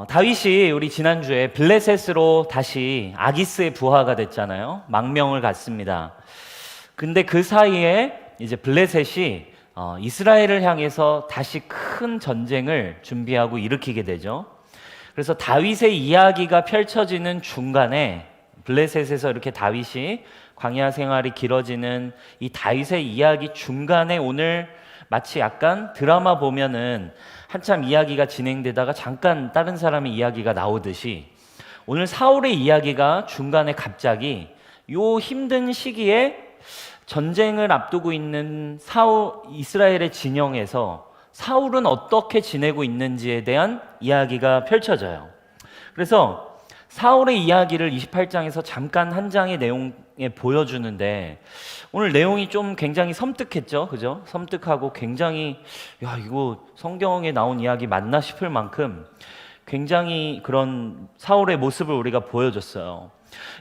다윗이 우리 지난주에 블레셋으로 다시 아기스의 부하가 됐잖아요. 망명을 갔습니다. 근데 그 사이에 이제 블레셋이 이스라엘을 향해서 다시 큰 전쟁을 준비하고 일으키게 되죠. 그래서 다윗의 이야기가 펼쳐지는 중간에 블레셋에서 이렇게 다윗이 광야 생활이 길어지는 이 다윗의 이야기 중간에 오늘 마치 약간 드라마 보면은 한참 이야기가 진행되다가 잠깐 다른 사람의 이야기가 나오듯이 오늘 사울의 이야기가 중간에 갑자기 요 힘든 시기에 전쟁을 앞두고 있는 이스라엘의 진영에서 사울은 어떻게 지내고 있는지에 대한 이야기가 펼쳐져요. 그래서 사울의 이야기를 28장에서 잠깐 한 장의 내용에 보여주는데 오늘 내용이 좀 굉장히 섬뜩했죠. 그죠? 섬뜩하고 굉장히 이거 성경에 나온 이야기 맞나 싶을 만큼 굉장히 그런 사울의 모습을 우리가 보여줬어요.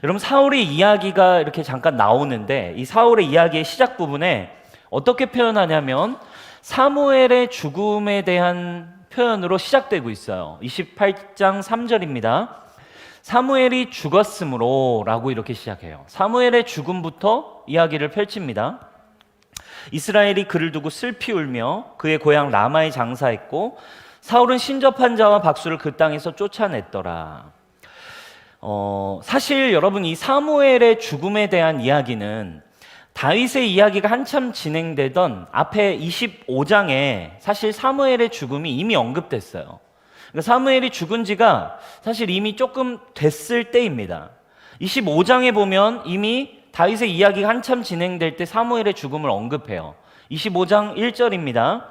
여러분, 사울의 이야기가 이렇게 잠깐 나오는데 이 사울의 이야기의 시작 부분에 어떻게 표현하냐면 사무엘의 죽음에 대한 표현으로 시작되고 있어요. 28장 3절입니다. 사무엘이 죽었으므로 라고 이렇게 시작해요. 사무엘의 죽음부터 이야기를 펼칩니다. 이스라엘이 그를 두고 슬피 울며 그의 고향 라마에 장사했고 사울은 신접한 자와 박수를 그 땅에서 쫓아냈더라. 사실 여러분, 이 사무엘의 죽음에 대한 이야기는 다윗의 이야기가 한참 진행되던 앞에 25장에 사실 사무엘의 죽음이 이미 언급됐어요. 그러니까 사무엘이 죽은 지가 사실 이미 조금 됐을 때입니다. 25장에 보면 이미 다윗의 이야기가 한참 진행될 때 사무엘의 죽음을 언급해요. 25장 1절입니다.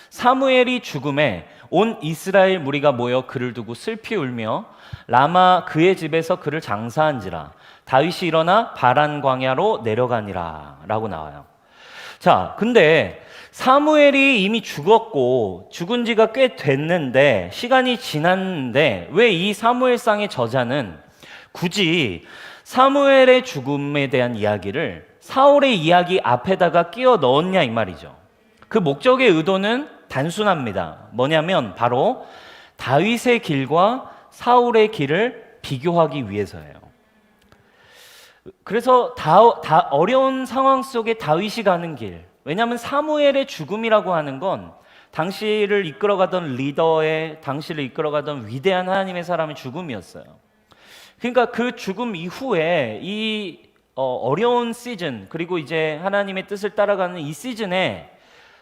사무엘이 죽음에 온 이스라엘 무리가 모여 그를 두고 슬피 울며 라마 그의 집에서 그를 장사한지라 다윗이 일어나 바란 광야로 내려가니라 라고 나와요. 자, 근데 사무엘이 이미 죽었고 죽은 지가 꽤 됐는데 시간이 지났는데 왜 이 사무엘상의 저자는 굳이 사무엘의 죽음에 대한 이야기를 사울의 이야기 앞에다가 끼워 넣었냐 이 말이죠. 그 목적의 의도는 단순합니다. 뭐냐면 바로 다윗의 길과 사울의 길을 비교하기 위해서예요. 그래서 어려운 상황 속에 다윗이 가는 길, 왜냐하면 사무엘의 죽음이라고 하는 건 당시를 이끌어가던 리더의, 당시를 이끌어가던 위대한 하나님의 사람의 죽음이었어요. 그러니까 그 죽음 이후에 이 어려운 시즌, 그리고 이제 하나님의 뜻을 따라가는 이 시즌에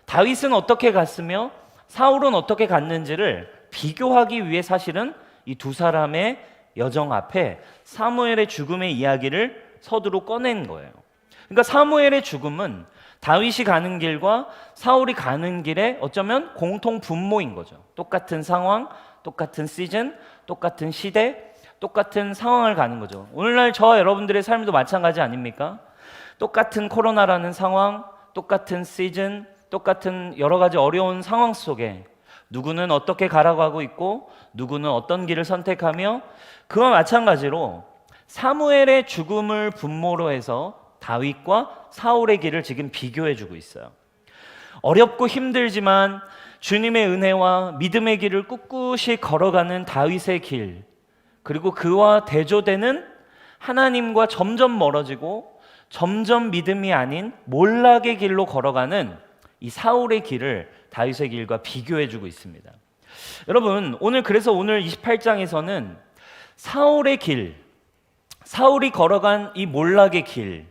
다윗은 어떻게 갔으며 사울은 어떻게 갔는지를 비교하기 위해 사실은 이 두 사람의 여정 앞에 사무엘의 죽음의 이야기를 서두로 꺼낸 거예요. 그러니까 사무엘의 죽음은 다윗이 가는 길과 사울이 가는 길에 어쩌면 공통 분모인 거죠. 똑같은 상황, 똑같은 시즌, 똑같은 시대, 똑같은 상황을 가는 거죠. 오늘날 저와 여러분들의 삶도 마찬가지 아닙니까? 똑같은 코로나라는 상황, 똑같은 시즌, 똑같은 여러 가지 어려운 상황 속에 누구는 어떻게 가라고 하고 있고 누구는 어떤 길을 선택하며 그와 마찬가지로 사무엘의 죽음을 분모로 해서 다윗과 사울의 길을 지금 비교해주고 있어요. 어렵고 힘들지만 주님의 은혜와 믿음의 길을 꿋꿋이 걸어가는 다윗의 길, 그리고 그와 대조되는 하나님과 점점 멀어지고 점점 믿음이 아닌 몰락의 길로 걸어가는 이 사울의 길을 다윗의 길과 비교해주고 있습니다. 여러분, 오늘 28장에서는 사울의 길, 사울이 걸어간 이 몰락의 길,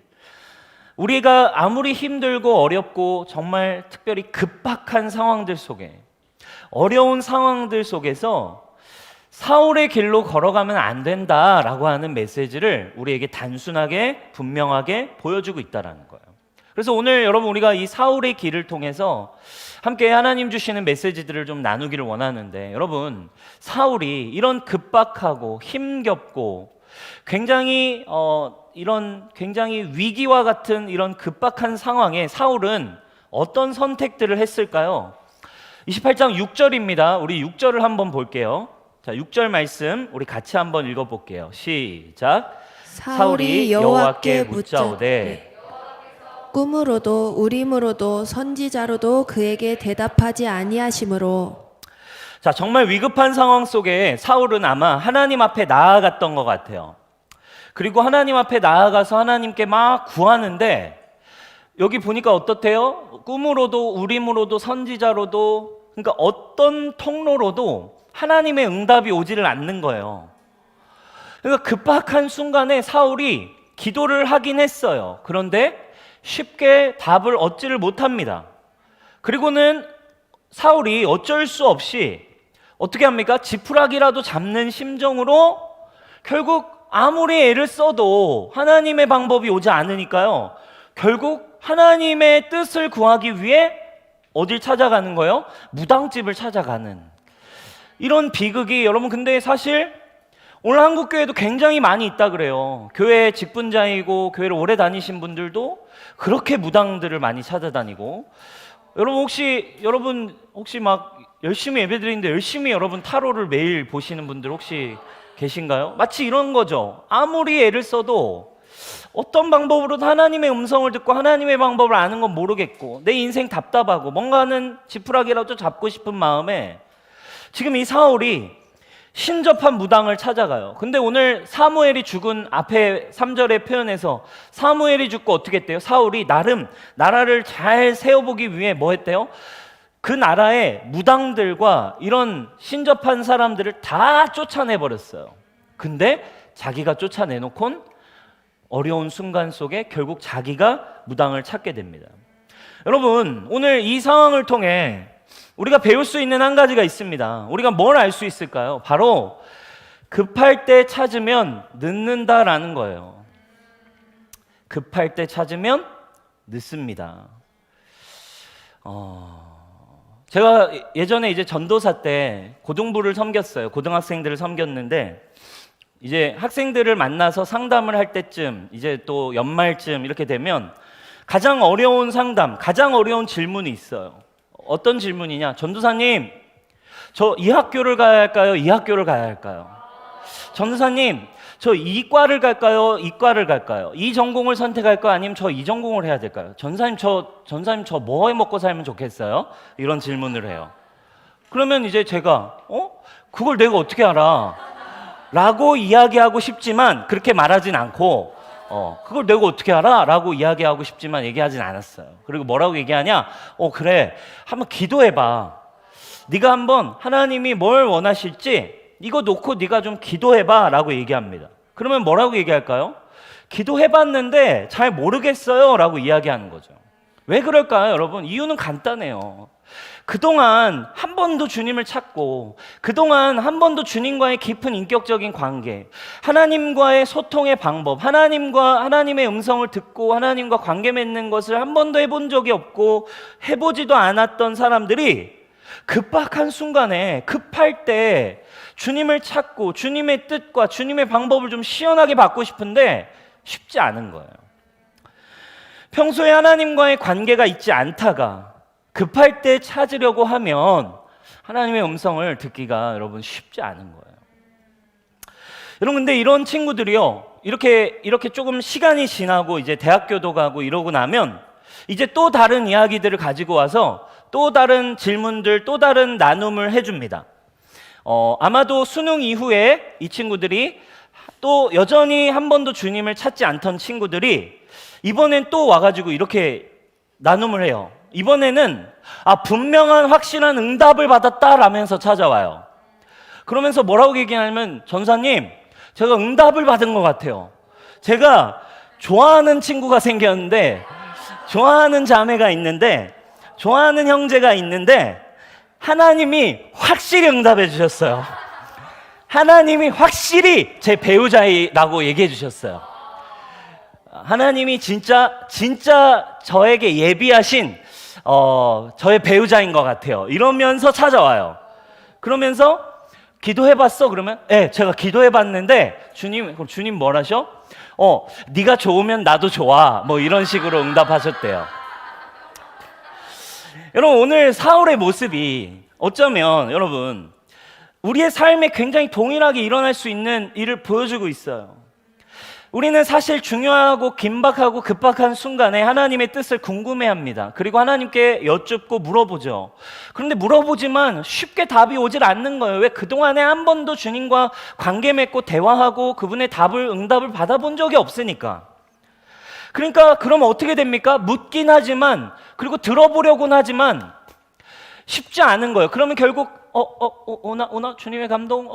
우리가 아무리 힘들고 어렵고 정말 특별히 급박한 상황들 속에, 어려운 상황들 속에서 사울의 길로 걸어가면 안 된다라고 하는 메시지를 우리에게 단순하게 분명하게 보여주고 있다는 거예요. 그래서 오늘 여러분, 우리가 이 사울의 길을 통해서 함께 하나님 주시는 메시지들을 좀 나누기를 원하는데, 여러분, 사울이 이런 급박하고 힘겹고 굉장히 굉장히 위기와 같은 이런 급박한 상황에 사울은 어떤 선택들을 했을까요? 28장 6절입니다. 우리 6절을 한번 볼게요. 자, 6절 말씀 우리 같이 한번 읽어볼게요. 시작. 사울이 여호와께 묻자오되 꿈으로도 우림으로도 선지자로도 그에게 대답하지 아니하시므로. 자, 정말 위급한 상황 속에 사울은 아마 하나님 앞에 나아갔던 것 같아요. 그리고 하나님 앞에 나아가서 하나님께 막 구하는데 여기 보니까 어떻대요? 꿈으로도 우림으로도 선지자로도, 그러니까 어떤 통로로도 하나님의 응답이 오지를 않는 거예요. 그러니까 급박한 순간에 사울이 기도를 하긴 했어요. 그런데 쉽게 답을 얻지를 못합니다. 그리고는 사울이 어쩔 수 없이 어떻게 합니까? 지푸라기라도 잡는 심정으로 결국 아무리 애를 써도 하나님의 방법이 오지 않으니까요. 결국 하나님의 뜻을 구하기 위해 어딜 찾아가는 거예요? 무당집을 찾아가는 이런 비극이, 여러분 근데 사실 오늘 한국교회도 굉장히 많이 있다 그래요. 교회 직분자이고 교회를 오래 다니신 분들도 그렇게 무당들을 많이 찾아다니고, 여러분 혹시 막 열심히 예배드리는데 열심히 여러분 타로를 매일 보시는 분들 혹시 계신가요? 마치 이런 거죠. 아무리 애를 써도 어떤 방법으로도 하나님의 음성을 듣고 하나님의 방법을 아는 건 모르겠고 내 인생 답답하고 뭔가는 지푸라기라도 잡고 싶은 마음에 지금 이 사울이 신접한 무당을 찾아가요. 근데 오늘 사무엘이 죽은 앞에 3절의 표현에서 사무엘이 죽고 어떻게 했대요? 사울이 나름 나라를 잘 세워보기 위해 뭐 했대요? 그 나라의 무당들과 이런 신접한 사람들을 다 쫓아내버렸어요. 근데 자기가 쫓아내놓곤 어려운 순간 속에 결국 자기가 무당을 찾게 됩니다. 여러분, 오늘 이 상황을 통해 우리가 배울 수 있는 한 가지가 있습니다. 우리가 뭘 알 수 있을까요? 바로 급할 때 찾으면 늦는다라는 거예요. 급할 때 찾으면 늦습니다. 제가 예전에 이제 전도사 때 고등부를 섬겼어요. 고등학생들을 섬겼는데 이제 학생들을 만나서 상담을 할 때쯤, 이제 또 연말쯤 이렇게 되면 가장 어려운 상담, 가장 어려운 질문이 있어요. 어떤 질문이냐? 전도사님, 저 이 학교를 가야 할까요? 이 학교를 가야 할까요? 전도사님, 저 이과를 갈까요? 이과를 갈까요? 이 전공을 선택할까요? 아니면 저 이 전공을 해야 될까요? 전사님 저 뭐 해 먹고 살면 좋겠어요? 이런 질문을 해요. 그러면 이제 제가 그걸 내가 어떻게 알아? 라고 이야기하고 싶지만 그렇게 말하진 않고 그걸 내가 어떻게 알아? 라고 이야기하고 싶지만 얘기하진 않았어요. 그리고 뭐라고 얘기하냐? 그래, 한번 기도해봐. 네가 한번 하나님이 뭘 원하실지 이거 놓고 네가 좀 기도해봐 라고 얘기합니다. 그러면 뭐라고 얘기할까요? 기도해봤는데 잘 모르겠어요 라고 이야기하는 거죠. 왜 그럴까요, 여러분? 이유는 간단해요. 그동안 한 번도 주님을 찾고 그동안 한 번도 주님과의 깊은 인격적인 관계, 하나님과의 소통의 방법, 하나님의 음성을 듣고 하나님과 관계 맺는 것을 한 번도 해본 적이 없고 해보지도 않았던 사람들이 급박한 순간에 급할 때 주님을 찾고 주님의 뜻과 주님의 방법을 좀 시원하게 받고 싶은데 쉽지 않은 거예요. 평소에 하나님과의 관계가 있지 않다가 급할 때 찾으려고 하면 하나님의 음성을 듣기가 여러분 쉽지 않은 거예요. 여러분, 근데 이런 친구들이요, 이렇게 조금 시간이 지나고 이제 대학교도 가고 이러고 나면 이제 또 다른 이야기들을 가지고 와서 또 다른 질문들, 또 다른 나눔을 해줍니다. 아마도 수능 이후에 이 친구들이 또 여전히 한 번도 주님을 찾지 않던 친구들이 이번엔 또 와가지고 이렇게 나눔을 해요. 이번에는 분명한 확실한 응답을 받았다라면서 찾아와요. 그러면서 뭐라고 얘기하냐면, 전사님, 제가 응답을 받은 것 같아요. 제가 좋아하는 친구가 생겼는데, 좋아하는 자매가 있는데, 좋아하는 형제가 있는데 하나님이 확실히 응답해 주셨어요. 하나님이 확실히 제 배우자라고 얘기해 주셨어요. 하나님이 진짜 저에게 예비하신 저의 배우자인 것 같아요. 이러면서 찾아와요. 그러면서 기도해봤어? 그러면 네, 제가 기도해봤는데 주님 뭘 하셔? 네가 좋으면 나도 좋아. 뭐 이런 식으로 응답하셨대요. 여러분, 오늘 사울의 모습이 어쩌면 여러분 우리의 삶에 굉장히 동일하게 일어날 수 있는 일을 보여주고 있어요. 우리는 사실 중요하고 긴박하고 급박한 순간에 하나님의 뜻을 궁금해합니다. 그리고 하나님께 여쭙고 물어보죠. 그런데 물어보지만 쉽게 답이 오질 않는 거예요. 왜? 그동안에 한 번도 주님과 관계 맺고 대화하고 그분의 응답을 받아본 적이 없으니까. 그러니까 그럼 어떻게 됩니까? 묻긴 하지만, 그리고 들어보려고는 하지만 쉽지 않은 거예요. 그러면 결국 오나 주님의 감동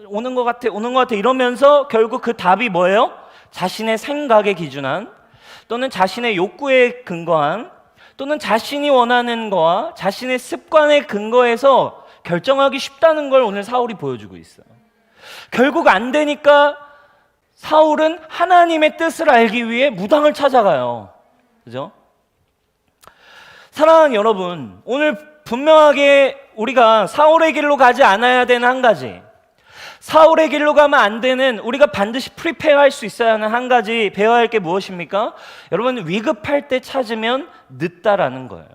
오는 것 같아 이러면서 결국 그 답이 뭐예요? 자신의 생각에 기준한, 또는 자신의 욕구에 근거한, 또는 자신이 원하는 거와 자신의 습관에 근거해서 결정하기 쉽다는 걸 오늘 사울이 보여주고 있어요. 결국 안 되니까 사울은 하나님의 뜻을 알기 위해 무당을 찾아가요. 그죠? 사랑하는 여러분, 오늘 분명하게 우리가 사울의 길로 가지 않아야 되는 한 가지, 사울의 길로 가면 안 되는, 우리가 반드시 프리페어 할 수 있어야 하는 한 가지 배워야 할 게 무엇입니까? 여러분, 위급할 때 찾으면 늦다라는 거예요.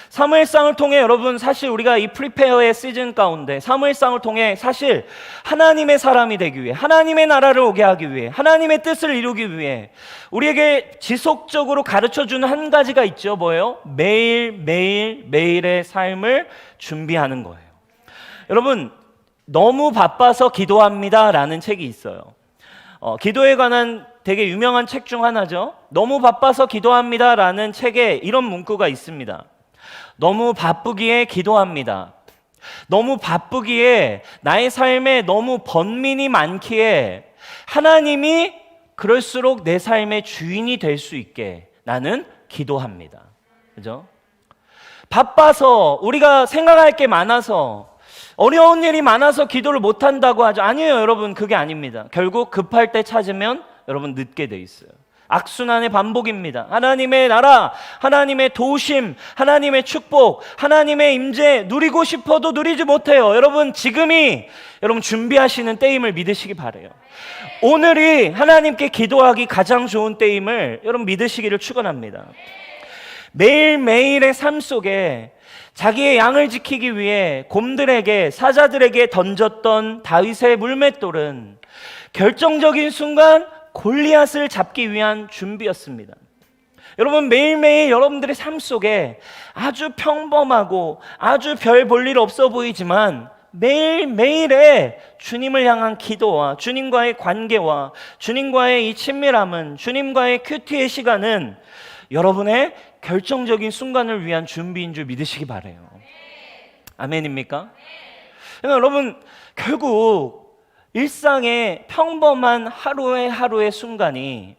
사무엘상을 통해 여러분, 사실 우리가 이 프리페어의 시즌 가운데 사무엘상을 통해 사실 하나님의 사람이 되기 위해, 하나님의 나라를 오게 하기 위해, 하나님의 뜻을 이루기 위해 우리에게 지속적으로 가르쳐주는 한 가지가 있죠. 뭐예요? 매일의 삶을 준비하는 거예요. 여러분, 너무 바빠서 기도합니다 라는 책이 있어요. 기도에 관한 되게 유명한 책 중 하나죠. 너무 바빠서 기도합니다 라는 책에 이런 문구가 있습니다. 너무 바쁘기에 기도합니다. 너무 바쁘기에 나의 삶에 너무 번민이 많기에 하나님이 그럴수록 내 삶의 주인이 될 수 있게 나는 기도합니다. 그죠? 바빠서, 우리가 생각할 게 많아서, 어려운 일이 많아서 기도를 못한다고 하죠. 아니에요, 여러분. 그게 아닙니다. 결국 급할 때 찾으면 여러분 늦게 돼 있어요. 악순환의 반복입니다. 하나님의 나라, 하나님의 도우심, 하나님의 축복, 하나님의 임재 누리고 싶어도 누리지 못해요. 여러분, 지금이 여러분 준비하시는 때임을 믿으시기 바라요. 오늘이 하나님께 기도하기 가장 좋은 때임을 여러분 믿으시기를 축원합니다. 매일매일의 삶 속에 자기의 양을 지키기 위해 곰들에게, 사자들에게 던졌던 다윗의 물맷돌은 결정적인 순간 골리앗을 잡기 위한 준비였습니다. 여러분, 매일매일 여러분들의 삶 속에 아주 평범하고 아주 별 볼 일 없어 보이지만 매일매일의 주님을 향한 기도와 주님과의 관계와 주님과의 이 친밀함은, 주님과의 큐티의 시간은 여러분의 결정적인 순간을 위한 준비인 줄 믿으시기 바라요. 아멘입니까? 여러분, 결국 일상의 평범한 하루의 순간이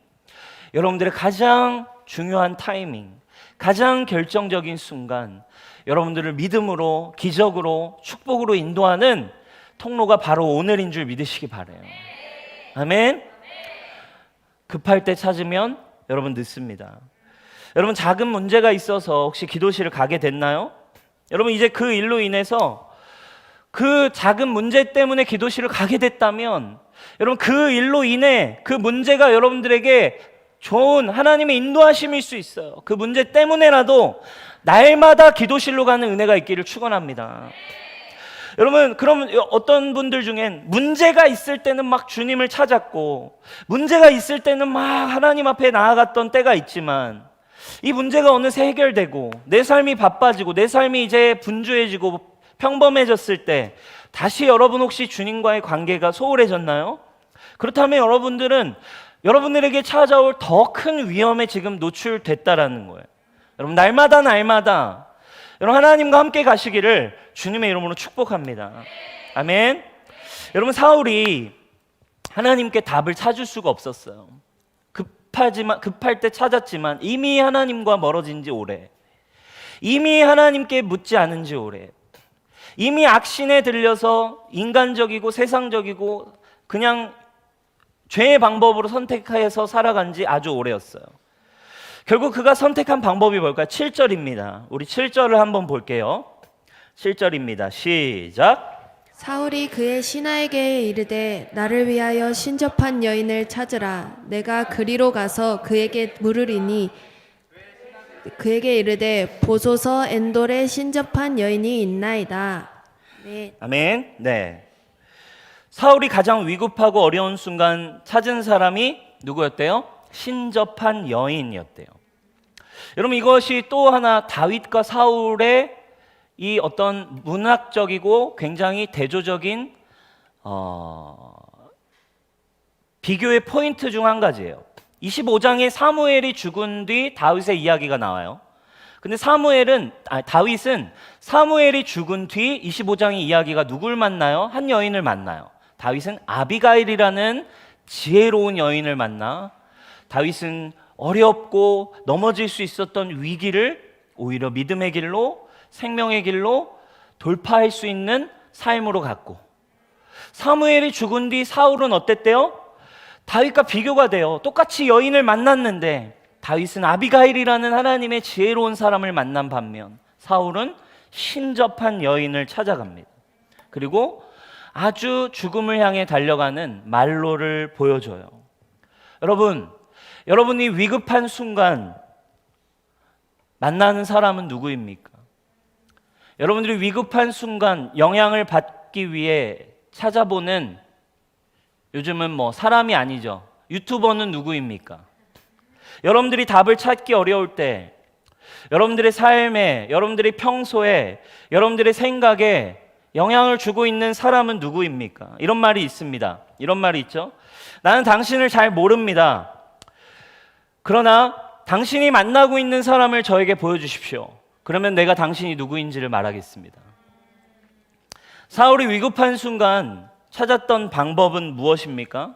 여러분들의 가장 중요한 타이밍, 가장 결정적인 순간, 여러분들을 믿음으로, 기적으로, 축복으로 인도하는 통로가 바로 오늘인 줄 믿으시기 바라요. 아멘. 급할 때 찾으면 여러분 늦습니다. 여러분, 작은 문제가 있어서 혹시 기도실을 가게 됐나요? 여러분, 이제 그 일로 인해서 그 작은 문제 때문에 기도실을 가게 됐다면, 여러분, 그 일로 인해 그 문제가 여러분들에게 좋은 하나님의 인도하심일 수 있어요. 그 문제 때문에라도 날마다 기도실로 가는 은혜가 있기를 축원합니다. 여러분, 그럼 어떤 분들 중엔 문제가 있을 때는 막 주님을 찾았고, 문제가 있을 때는 막 하나님 앞에 나아갔던 때가 있지만, 이 문제가 어느새 해결되고 내 삶이 바빠지고 내 삶이 이제 분주해지고 평범해졌을 때 다시 여러분 혹시 주님과의 관계가 소홀해졌나요? 그렇다면 여러분들은 여러분들에게 찾아올 더 큰 위험에 지금 노출됐다라는 거예요. 여러분, 날마다 여러분 하나님과 함께 가시기를 주님의 이름으로 축복합니다. 아멘. 여러분, 사울이 하나님께 답을 찾을 수가 없었어요. 급할 때 찾았지만 이미 하나님과 멀어진 지 오래, 이미 하나님께 묻지 않은 지 오래, 이미 악신에 들려서 인간적이고 세상적이고 그냥 죄의 방법으로 선택해서 살아간 지 아주 오래였어요. 결국 그가 선택한 방법이 뭘까요? 7절입니다. 우리 7절을 한번 볼게요. 7절입니다. 시작. 사울이 그의 신하에게 이르되 나를 위하여 신접한 여인을 찾으라. 내가 그리로 가서 그에게 물으리니 그에게 이르되 보소서 엔돌에 신접한 여인이 있나이다. 네. 아멘. 네. 사울이 가장 위급하고 어려운 순간 찾은 사람이 누구였대요? 신접한 여인이었대요. 여러분, 이것이 또 하나 다윗과 사울의 이 어떤 문학적이고 굉장히 대조적인 비교의 포인트 중 한 가지예요. 25장에 사무엘이 죽은 뒤 다윗의 이야기가 나와요. 근데 다윗은 사무엘이 죽은 뒤 25장의 이야기가 누굴 만나요? 한 여인을 만나요. 다윗은 아비가일이라는 지혜로운 여인을 만나 다윗은 어렵고 넘어질 수 있었던 위기를 오히려 믿음의 길로, 생명의 길로 돌파할 수 있는 삶으로 갔고, 사무엘이 죽은 뒤 사울은 어땠대요? 다윗과 비교가 돼요. 똑같이 여인을 만났는데 다윗은 아비가일이라는 하나님의 지혜로운 사람을 만난 반면 사울은 신접한 여인을 찾아갑니다. 그리고 아주 죽음을 향해 달려가는 말로를 보여줘요. 여러분이 위급한 순간 만나는 사람은 누구입니까? 여러분들이 위급한 순간 영향을 받기 위해 찾아보는, 요즘은 뭐 사람이 아니죠, 유튜버는 누구입니까? 여러분들이 답을 찾기 어려울 때, 여러분들의 삶에, 여러분들의 평소에, 여러분들의 생각에 영향을 주고 있는 사람은 누구입니까? 이런 말이 있습니다. 이런 말이 있죠. 나는 당신을 잘 모릅니다. 그러나 당신이 만나고 있는 사람을 저에게 보여주십시오. 그러면 내가 당신이 누구인지를 말하겠습니다. 사울이 위급한 순간 찾았던 방법은 무엇입니까?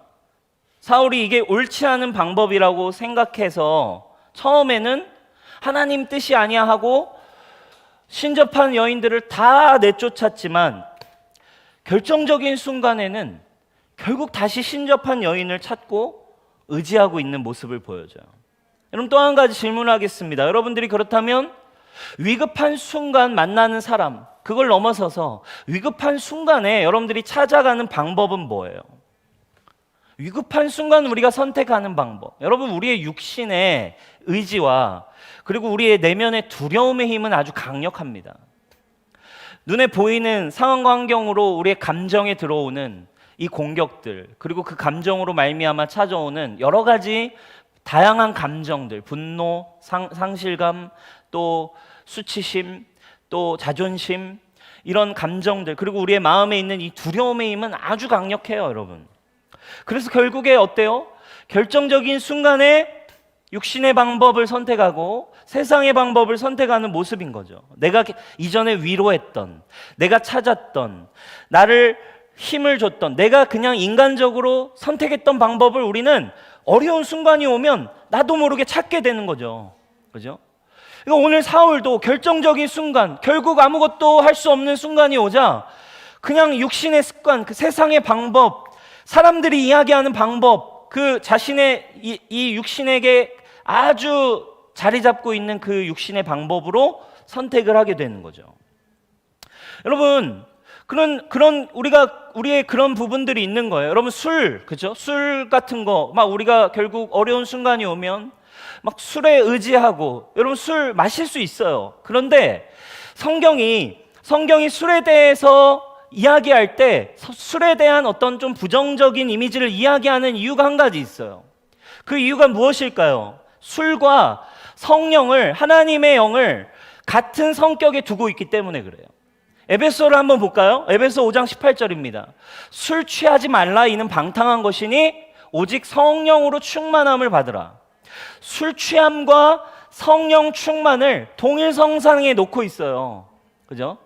사울이 이게 옳지 않은 방법이라고 생각해서 처음에는 하나님 뜻이 아니야 하고 신접한 여인들을 다 내쫓았지만 결정적인 순간에는 결국 다시 신접한 여인을 찾고 의지하고 있는 모습을 보여줘요. 여러분, 또 한 가지 질문하겠습니다. 여러분들이 그렇다면 위급한 순간 만나는 사람, 그걸 넘어서서 위급한 순간에 여러분들이 찾아가는 방법은 뭐예요? 위급한 순간 우리가 선택하는 방법, 여러분, 우리의 육신의 의지와 그리고 우리의 내면의 두려움의 힘은 아주 강력합니다. 눈에 보이는 상황과 환경으로 우리의 감정에 들어오는 이 공격들, 그리고 그 감정으로 말미암아 찾아오는 여러 가지 다양한 감정들, 분노, 상실감, 또 수치심, 또 자존심, 이런 감정들, 그리고 우리의 마음에 있는 이 두려움의 힘은 아주 강력해요, 여러분. 그래서 결국에 어때요? 결정적인 순간에 육신의 방법을 선택하고 세상의 방법을 선택하는 모습인 거죠. 내가 이전에 위로했던, 내가 찾았던, 나를 힘을 줬던, 내가 그냥 인간적으로 선택했던 방법을 우리는 어려운 순간이 오면 나도 모르게 찾게 되는 거죠. 그죠? 그러니까 오늘 사울도 결정적인 순간, 결국 아무것도 할 수 없는 순간이 오자 그냥 육신의 습관, 그 세상의 방법, 사람들이 이야기하는 방법, 그 자신의 이 육신에게 아주 자리 잡고 있는 그 육신의 방법으로 선택을 하게 되는 거죠. 여러분, 우리의 그런 부분들이 있는 거예요. 여러분, 그죠? 술 같은 거, 막 우리가 결국 어려운 순간이 오면 막 술에 의지하고, 여러분, 술 마실 수 있어요. 그런데 성경이 술에 대해서 이야기할 때 술에 대한 어떤 좀 부정적인 이미지를 이야기하는 이유가 한 가지 있어요. 그 이유가 무엇일까요? 술과 성령을, 하나님의 영을 같은 성격에 두고 있기 때문에 그래요. 에베소를 한번 볼까요? 에베소 5장 18절입니다. 술 취하지 말라, 이는 방탕한 것이니 오직 성령으로 충만함을 받으라. 술 취함과 성령 충만을 동일 성상에 놓고 있어요. 그죠?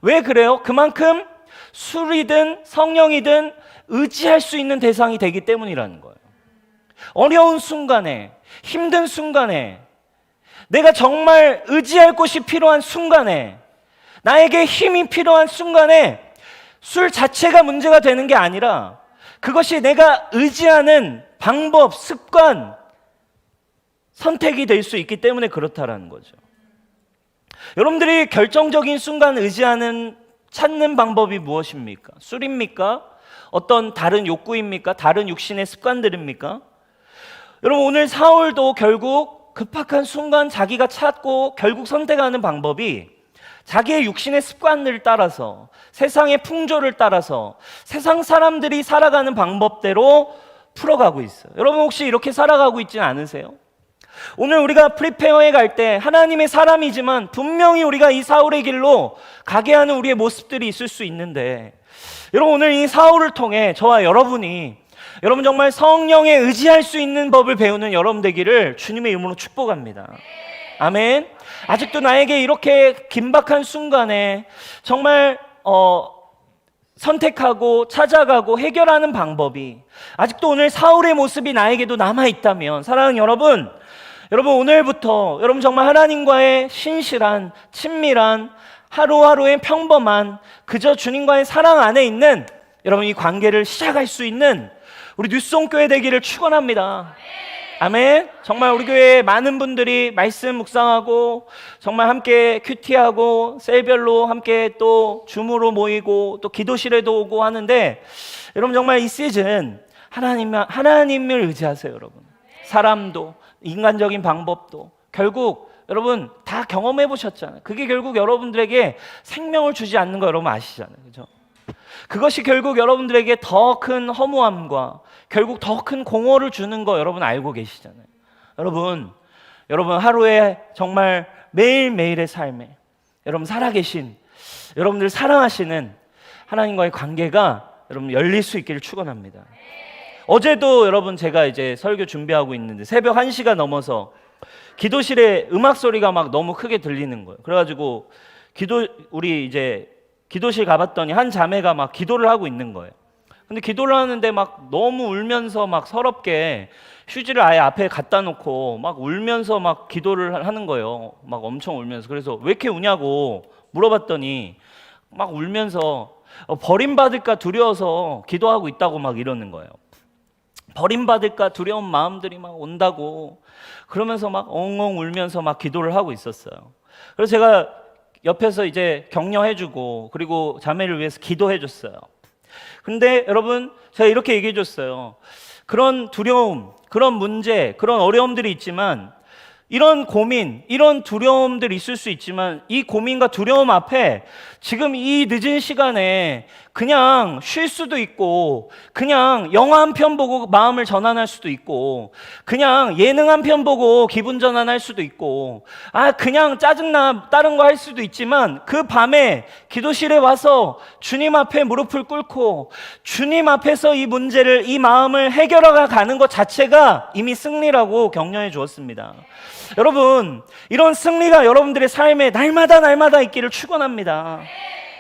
왜 그래요? 그만큼 술이든 성령이든 의지할 수 있는 대상이 되기 때문이라는 거예요. 어려운 순간에, 힘든 순간에, 내가 정말 의지할 곳이 필요한 순간에, 나에게 힘이 필요한 순간에 술 자체가 문제가 되는 게 아니라 그것이 내가 의지하는 방법, 습관, 선택이 될 수 있기 때문에 그렇다라는 거죠. 여러분들이 결정적인 순간 찾는 방법이 무엇입니까? 술입니까? 어떤 다른 욕구입니까? 다른 육신의 습관들입니까? 여러분, 오늘 사울도 결국 급박한 순간 자기가 찾고 결국 선택하는 방법이 자기의 육신의 습관을 따라서, 세상의 풍조를 따라서 세상 사람들이 살아가는 방법대로 풀어가고 있어요. 여러분 혹시 이렇게 살아가고 있지는 않으세요? 오늘 우리가 프리페어에 갈 때 하나님의 사람이지만 분명히 우리가 이 사울의 길로 가게 하는 우리의 모습들이 있을 수 있는데, 여러분 오늘 이 사울을 통해 저와 여러분이 여러분 정말 성령에 의지할 수 있는 법을 배우는 여러분 되기를 주님의 이름으로 축복합니다. 아멘. 아직도 나에게 이렇게 긴박한 순간에 정말 선택하고 찾아가고 해결하는 방법이 아직도 오늘 사울의 모습이 나에게도 남아있다면, 사랑하는 여러분, 오늘부터 여러분 정말 하나님과의 신실한, 친밀한, 하루하루의 평범한 그저 주님과의 사랑 안에 있는 여러분 이 관계를 시작할 수 있는 우리 뉴스온교회 되기를 축원합니다. 아멘. 정말 우리 교회에 많은 분들이 말씀 묵상하고 정말 함께 큐티하고 셀별로 함께 또 줌으로 모이고 또 기도실에도 오고 하는데, 여러분 정말 이 시즌 하나님을 의지하세요. 여러분 사람도 인간적인 방법도 결국 여러분 다 경험해 보셨잖아요. 그게 결국 여러분들에게 생명을 주지 않는 거 여러분 아시잖아요. 그죠? 그것이 결국 여러분들에게 더 큰 허무함과 결국 더 큰 공허를 주는 거 여러분 알고 계시잖아요. 여러분 하루에 정말 매일매일의 삶에 여러분 살아계신, 여러분들 사랑하시는 하나님과의 관계가 여러분 열릴 수 있기를 축원합니다. 어제도 여러분 제가 이제 설교 준비하고 있는데 새벽 1시가 넘어서 기도실에 음악 소리가 막 너무 크게 들리는 거예요. 그래가지고 우리 이제 기도실 가봤더니 한 자매가 막 기도를 하고 있는 거예요. 근데 기도를 하는데 막 너무 울면서 막 서럽게 휴지를 아예 앞에 갖다 놓고 막 울면서 막 기도를 하는 거예요. 막 엄청 울면서. 그래서 왜 이렇게 우냐고 물어봤더니 막 울면서 버림받을까 두려워서 기도하고 있다고 막 이러는 거예요. 버림받을까 두려운 마음들이 막 온다고 그러면서 막 엉엉 울면서 막 기도를 하고 있었어요. 그래서 제가 옆에서 이제 격려해주고 그리고 자매를 위해서 기도해줬어요. 근데 여러분 제가 이렇게 얘기해줬어요. 그런 두려움, 그런 문제, 그런 어려움들이 있지만, 이런 고민, 이런 두려움들이 있을 수 있지만 이 고민과 두려움 앞에 지금 이 늦은 시간에 그냥 쉴 수도 있고, 그냥 영화 한 편 보고 마음을 전환할 수도 있고, 그냥 예능 한 편 보고 기분 전환할 수도 있고, 그냥 짜증나 다른 거 할 수도 있지만, 그 밤에 기도실에 와서 주님 앞에 무릎을 꿇고 주님 앞에서 이 문제를, 이 마음을 해결하러 가는 것 자체가 이미 승리라고 격려해 주었습니다. 여러분 이런 승리가 여러분들의 삶에 날마다 있기를 축원합니다.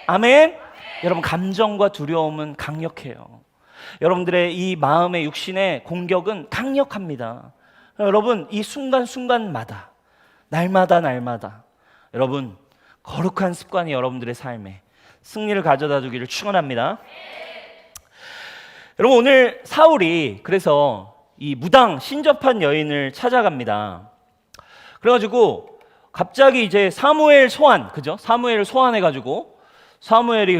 아멘. 여러분 감정과 두려움은 강력해요. 여러분들의 이 마음의 육신의 공격은 강력합니다. 여러분 이 순간순간마다 날마다 여러분 거룩한 습관이 여러분들의 삶에 승리를 가져다 주기를 축원합니다. 여러분 오늘 사울이 그래서 이 무당 신접한 여인을 찾아갑니다. 그래가지고 갑자기 이제 사무엘 소환, 그죠? 사무엘을 소환해가지고 사무엘이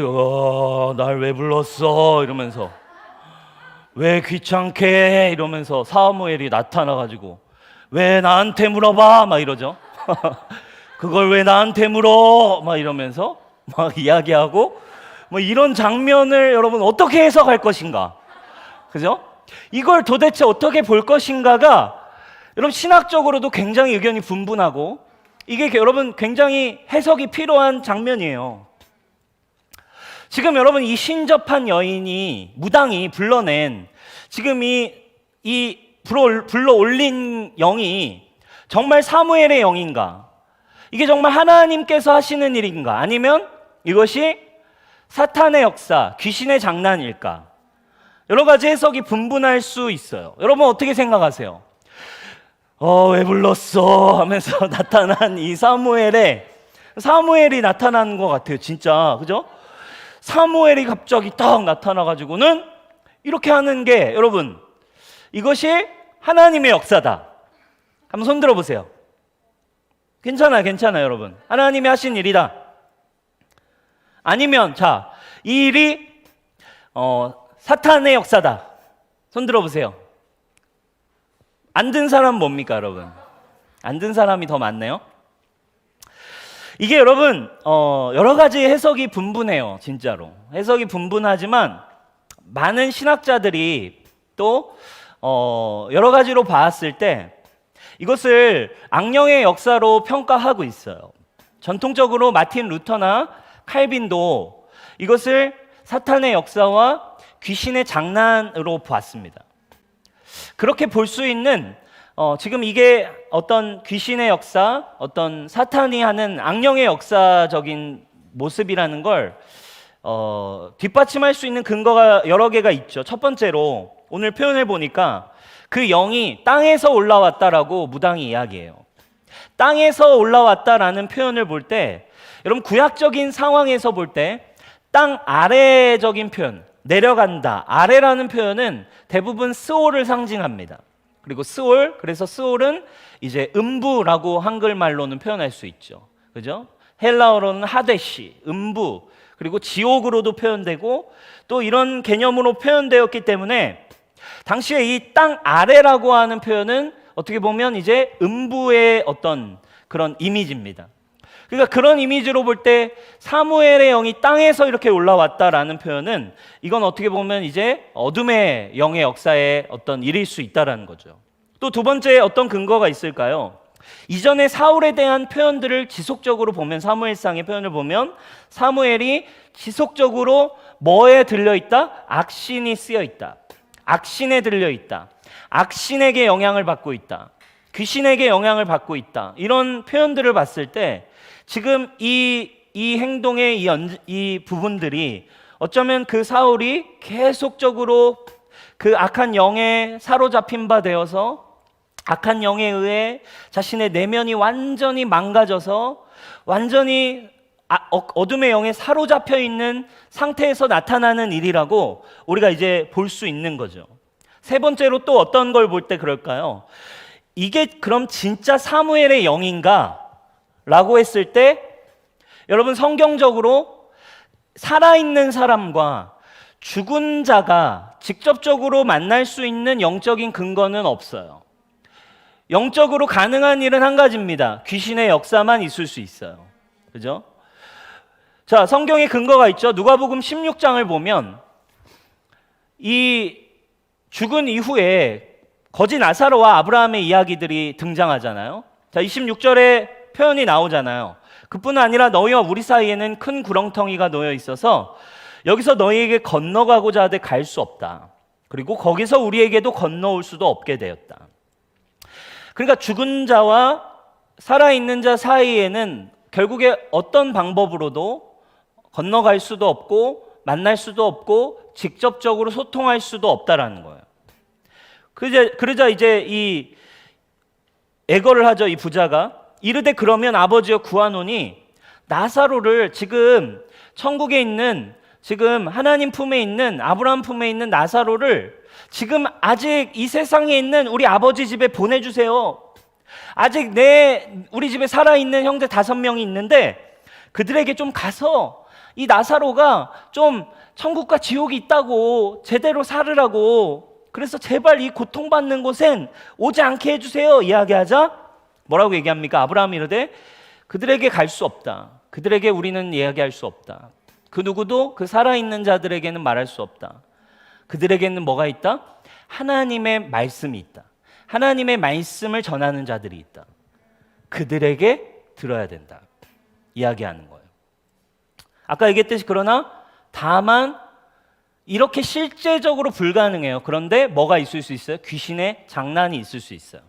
날 왜 불렀어? 이러면서 왜 귀찮게 이러면서 사무엘이 나타나가지고 왜 나한테 물어봐? 막 이러죠. 그걸 왜 나한테 물어? 막 이러면서 막 이야기하고 뭐 이런 장면을 여러분 어떻게 해석할 것인가? 그죠? 이걸 도대체 어떻게 볼 것인가가 여러분 신학적으로도 굉장히 의견이 분분하고 이게 여러분 굉장히 해석이 필요한 장면이에요. 지금 여러분 이 신접한 여인이 무당이 불러낸 지금 이 불러 올린 영이 정말 사무엘의 영인가? 이게 정말 하나님께서 하시는 일인가? 아니면 이것이 사탄의 역사, 귀신의 장난일까? 여러 가지 해석이 분분할 수 있어요. 여러분 어떻게 생각하세요? 왜 불렀어? 하면서 나타난 이 사무엘이 나타난 것 같아요. 진짜 그죠? 사무엘이 갑자기 딱 나타나가지고는 이렇게 하는 게 여러분 이것이 하나님의 역사다. 한번 손 들어보세요. 괜찮아요 여러분. 하나님이 하신 일이다. 아니면 이 일이 사탄의 역사다. 손 들어보세요. 안 든 사람 뭡니까 여러분? 안 든 사람이 더 많네요. 이게 여러분 여러 가지 해석이 분분해요. 진짜로 해석이 분분하지만 많은 신학자들이 또 여러 가지로 봤을 때 이것을 악령의 역사로 평가하고 있어요. 전통적으로 마틴 루터나 칼빈도 이것을 사탄의 역사와 귀신의 장난으로 봤습니다. 그렇게 볼 수 있는 지금 이게 어떤 귀신의 역사, 어떤 사탄이 하는 악령의 역사적인 모습이라는 걸 뒷받침할 수 있는 근거가 여러 개가 있죠. 첫 번째로 오늘 표현을 보니까 그 영이 땅에서 올라왔다라고 무당이 이야기해요. 땅에서 올라왔다라는 표현을 볼 때 여러분 구약적인 상황에서 볼 때 땅 아래적인 표현, 내려간다, 아래라는 표현은 대부분 스올을 상징합니다. 그리고 스올, 그래서 스올은 이제 음부라고 한글말로는 표현할 수 있죠. 그죠? 헬라어로는 하데시, 음부, 그리고 지옥으로도 표현되고 또 이런 개념으로 표현되었기 때문에 당시에 이 땅 아래라고 하는 표현은 어떻게 보면 이제 음부의 어떤 그런 이미지입니다. 그러니까 그런 이미지로 볼 때 사무엘의 영이 땅에서 이렇게 올라왔다라는 표현은 이건 어떻게 보면 이제 어둠의 영의 역사의 어떤 일일 수 있다라는 거죠. 또 두 번째 어떤 근거가 있을까요? 이전에 사울에 대한 표현들을 지속적으로 보면 사무엘상의 표현을 보면 사무엘이 지속적으로 뭐에 들려있다? 악신이 쓰여있다. 악신에 들려있다. 악신에게 영향을 받고 있다. 귀신에게 영향을 받고 있다. 이런 표현들을 봤을 때 지금 이 행동의 이 부분들이 어쩌면 그 사울이 계속적으로 그 악한 영에 사로잡힌 바 되어서 악한 영에 의해 자신의 내면이 완전히 망가져서 완전히 어둠의 영에 사로잡혀 있는 상태에서 나타나는 일이라고 우리가 이제 볼 수 있는 거죠. 세 번째로 또 어떤 걸 볼 때 그럴까요? 이게 그럼 진짜 사무엘의 영인가? 라고 했을 때 여러분 성경적으로 살아있는 사람과 죽은 자가 직접적으로 만날 수 있는 영적인 근거는 없어요. 영적으로 가능한 일은 한 가지입니다. 귀신의 역사만 있을 수 있어요. 그죠? 자, 성경에 근거가 있죠. 누가복음 16장을 보면 이 죽은 이후에 거지 나사로와 아브라함의 이야기들이 등장하잖아요. 자, 26절에 표현이 나오잖아요. 그뿐 아니라 너희와 우리 사이에는 큰 구렁텅이가 놓여 있어서 여기서 너희에게 건너가고자 하되 갈 수 없다. 그리고 거기서 우리에게도 건너올 수도 없게 되었다. 그러니까 죽은 자와 살아있는 자 사이에는 결국에 어떤 방법으로도 건너갈 수도 없고 만날 수도 없고 직접적으로 소통할 수도 없다라는 거예요. 그러자 이제 이 애걸을 하죠. 이 부자가 이르되 그러면 아버지여 구하노니 나사로를 지금 천국에 있는 지금 하나님 품에 있는 아브라함 품에 있는 나사로를 지금 아직 이 세상에 있는 우리 아버지 집에 보내주세요. 아직 우리 집에 살아있는 형제 5명이 있는데 그들에게 좀 가서 이 나사로가 좀 천국과 지옥이 있다고 제대로 살으라고 그래서 제발 이 고통받는 곳엔 오지 않게 해주세요. 이야기하자 뭐라고 얘기합니까? 아브라함이 이르되 그들에게 갈 수 없다. 그들에게 우리는 이야기할 수 없다. 그 누구도 그 살아있는 자들에게는 말할 수 없다. 그들에게는 뭐가 있다? 하나님의 말씀이 있다. 하나님의 말씀을 전하는 자들이 있다. 그들에게 들어야 된다. 이야기하는 거예요. 아까 얘기했듯이 그러나 다만 이렇게 실제적으로 불가능해요. 그런데 뭐가 있을 수 있어요? 귀신의 장난이 있을 수 있어요.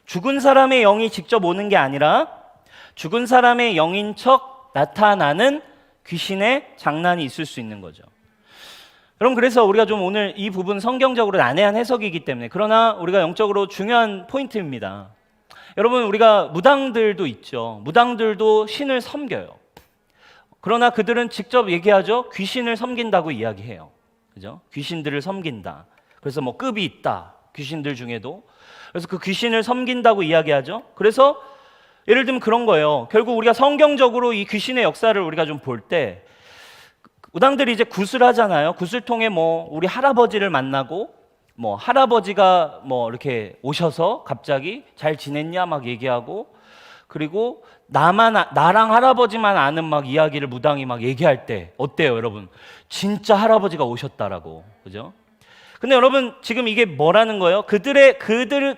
죽은 사람의 영이 직접 오는 게 아니라 죽은 사람의 영인 척 나타나는 귀신의 장난이 있을 수 있는 거죠. 여러분 그래서 우리가 좀 오늘 이 부분 성경적으로 난해한 해석이기 때문에 그러나 우리가 영적으로 중요한 포인트입니다. 여러분 우리가 무당들도 있죠. 무당들도 신을 섬겨요. 그러나 그들은 직접 얘기하죠. 귀신을 섬긴다고 이야기해요. 그죠? 귀신들을 섬긴다. 그래서 뭐 급이 있다. 귀신들 중에도. 그래서 그 귀신을 섬긴다고 이야기하죠. 그래서 예를 들면 그런 거예요. 결국 우리가 성경적으로 이 귀신의 역사를 우리가 좀 볼 때 무당들이 이제 굿을 하잖아요. 굿을 통해 뭐 우리 할아버지를 만나고 뭐 할아버지가 뭐 이렇게 오셔서 갑자기 잘 지냈냐 막 얘기하고 그리고 나랑 할아버지만 아는 막 이야기를 무당이 막 얘기할 때 어때요, 여러분? 진짜 할아버지가 오셨다라고, 그죠? 근데 여러분 지금 이게 뭐라는 거예요?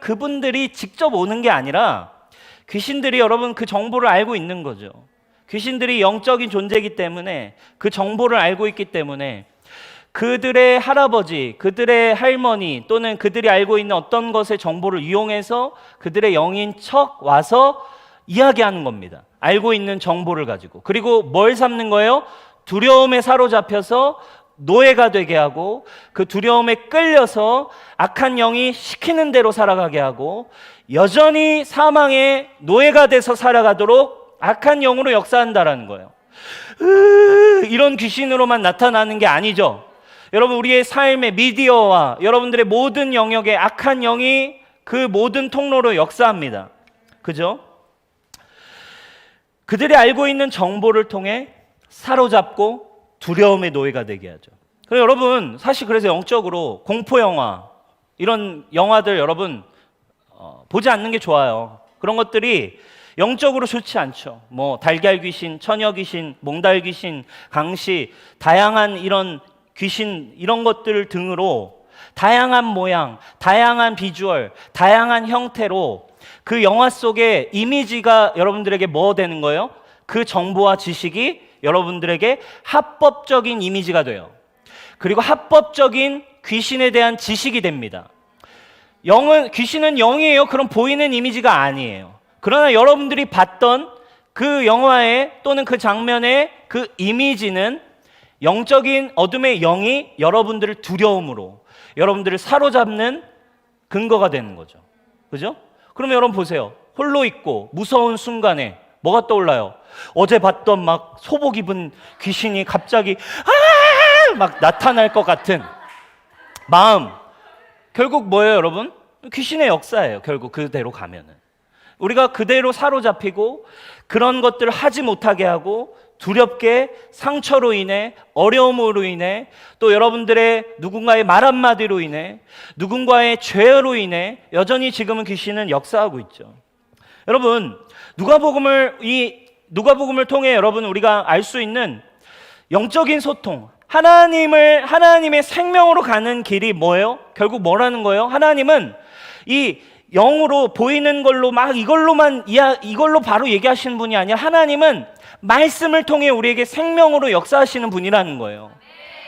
그분들이 직접 오는 게 아니라 귀신들이 여러분 그 정보를 알고 있는 거죠. 귀신들이 영적인 존재이기 때문에 그 정보를 알고 있기 때문에 그들의 할아버지, 그들의 할머니 또는 그들이 알고 있는 어떤 것의 정보를 이용해서 그들의 영인 척 와서 이야기하는 겁니다. 알고 있는 정보를 가지고. 그리고 뭘 삼는 거예요? 두려움에 사로잡혀서 노예가 되게 하고 그 두려움에 끌려서 악한 영이 시키는 대로 살아가게 하고 여전히 사망의 노예가 돼서 살아가도록 악한 영으로 역사한다라는 거예요. 이런 귀신으로만 나타나는 게 아니죠. 여러분 우리의 삶의 미디어와 여러분들의 모든 영역에 악한 영이 그 모든 통로로 역사합니다. 그죠? 그들이 알고 있는 정보를 통해 사로잡고 두려움의 노예가 되게 하죠. 그래서 여러분 사실 그래서 영적으로 공포 영화 이런 영화들 여러분 보지 않는 게 좋아요. 그런 것들이 영적으로 좋지 않죠. 뭐 달걀 귀신, 처녀 귀신, 몽달 귀신, 강시, 다양한 이런 귀신 이런 것들 등으로 다양한 모양, 다양한 비주얼, 다양한 형태로 그 영화 속의 이미지가 여러분들에게 뭐 되는 거예요? 그 정보와 지식이 여러분들에게 합법적인 이미지가 돼요. 그리고 합법적인 귀신에 대한 지식이 됩니다. 귀신은 영이에요. 그럼 보이는 이미지가 아니에요. 그러나 여러분들이 봤던 그 영화에 또는 그 장면의 그 이미지는 영적인 어둠의 영이 여러분들을 두려움으로 여러분들을 사로잡는 근거가 되는 거죠. 그죠? 그러면 여러분 보세요. 홀로 있고 무서운 순간에 뭐가 떠올라요? 어제 봤던 막 소복 입은 귀신이 갑자기 막 나타날 것 같은 마음. 결국 뭐예요, 여러분? 귀신의 역사예요. 결국 그대로 가면은 우리가 그대로 사로잡히고 그런 것들을 하지 못하게 하고 두렵게 상처로 인해 어려움으로 인해 또 여러분들의 누군가의 말 한마디로 인해 누군가의 죄로 인해 여전히 지금은 귀신은 역사하고 있죠. 여러분 누가복음을 통해 여러분 우리가 알 수 있는 영적인 소통 하나님의 생명으로 가는 길이 뭐예요? 결국 뭐라는 거예요? 하나님은 이 영으로 보이는 걸로 막 이걸로 바로 얘기하시는 분이 아니라 하나님은 말씀을 통해 우리에게 생명으로 역사하시는 분이라는 거예요.